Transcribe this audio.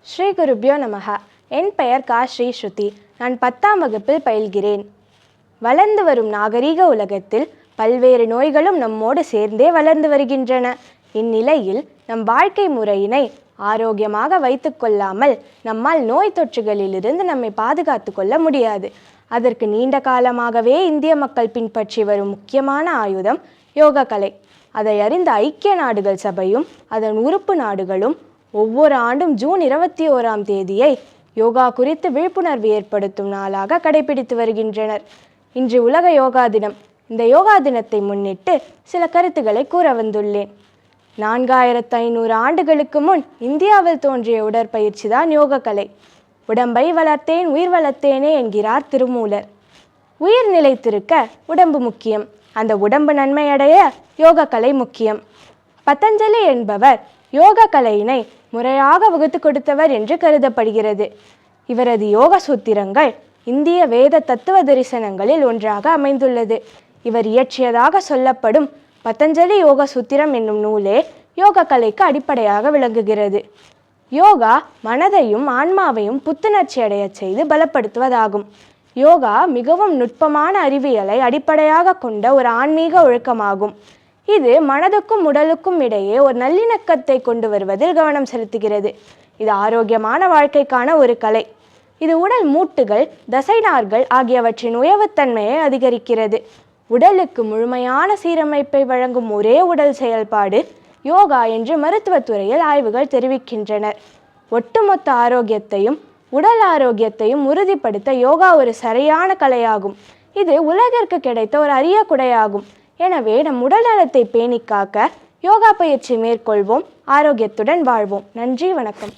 ஸ்ரீ குருப்யோ நமஹ. என் பெயர் கா ஸ்ரீ ஸ்ருதி. நான் 10ஆம் வகுப்பில் பயில்கிறேன். வளர்ந்து வரும் நாகரீக உலகத்தில் பல்வேறு நோய்களும் நம்மோடு சேர்ந்தே வளர்ந்து வருகின்றன. இந்நிலையில் நம் வாழ்க்கை முறையினை ஆரோக்கியமாக வைத்து கொள்ளாமல் நம்மால் நோய் தொற்றுகளிலிருந்து நம்மை பாதுகாத்து கொள்ள முடியாது. அதற்கு நீண்ட காலமாகவே இந்திய மக்கள் பின்பற்றி வரும் முக்கியமான ஆயுதம் யோக கலை. அதை அறிந்த ஐக்கிய நாடுகள் சபையும் அதன் உறுப்பு நாடுகளும் ஒவ்வொரு ஆண்டும் ஜூன் 21ஆம் தேதியை யோகா குறித்து விழிப்புணர்வு ஏற்படுத்தும் நாளாக கடைபிடித்து வருகின்றனர். இன்று உலக யோகா தினம். இந்த யோகா தினத்தை முன்னிட்டு சில கருத்துக்களை கூற வந்துள்ளேன். 4500 ஆண்டுகளுக்கு முன் இந்தியாவில் தோன்றிய உடற்பயிற்சி தான் யோக கலை. உடம்பை வளர்த்தேன் உயிர் வளர்த்தேனே என்கிறார் திருமூலர். உயிர் நிலைத்திருக்க உடம்பு முக்கியம். அந்த உடம்பு நன்மையடைய யோக கலை முக்கியம். பதஞ்சலி என்பவர் யோக கலையினை முறையாக வகுத்து கொடுத்தவர் என்று கருதப்படுகிறது. இவரது யோக சூத்திரங்கள் இந்திய வேத தத்துவ தரிசனங்களில் ஒன்றாக அமைந்துள்ளது. இவர் இயற்றியதாக சொல்லப்படும் பதஞ்சலி யோக சூத்திரம் என்னும் நூலே யோக கலைக்கு அடிப்படையாக விளங்குகிறது. யோகா மனதையும் ஆன்மாவையும் புத்துணர்ச்சி அடைய செய்து பலப்படுத்துவதாகும். யோகா மிகவும் நுட்பமான அறிவியலை அடிப்படையாக கொண்ட ஒரு ஆன்மீக ஒழுக்கமாகும். இது மனதுக்கும் உடலுக்கும் இடையே ஒரு நல்லிணக்கத்தை கொண்டு வருவதில் கவனம் செலுத்துகிறது. இது ஆரோக்கியமான வாழ்க்கைக்கான ஒரு கலை. இது உடல் மூட்டுகள், தசைநார்கள் ஆகியவற்றின் உயவுத்தன்மையை அதிகரிக்கிறது. உடலுக்கு முழுமையான சீரமைப்பை வழங்கும் ஒரே உடல் செயல்பாடு யோகா என்று மருத்துவத்துறையில் ஆய்வுகள் தெரிவிக்கின்றனர். ஒட்டுமொத்த ஆரோக்கியத்தையும் உடல் ஆரோக்கியத்தையும் உறுதிப்படுத்த யோகா ஒரு சரியான கலையாகும். இது உலகிற்கு கிடைத்த ஒரு அரிய குடையாகும். எனவே நம் உடல் நலத்தை பேணி காக்க யோகா பயிற்சி மேற்கொள்வோம். ஆரோக்கியத்துடன் வாழ்வோம். நன்றி, வணக்கம்.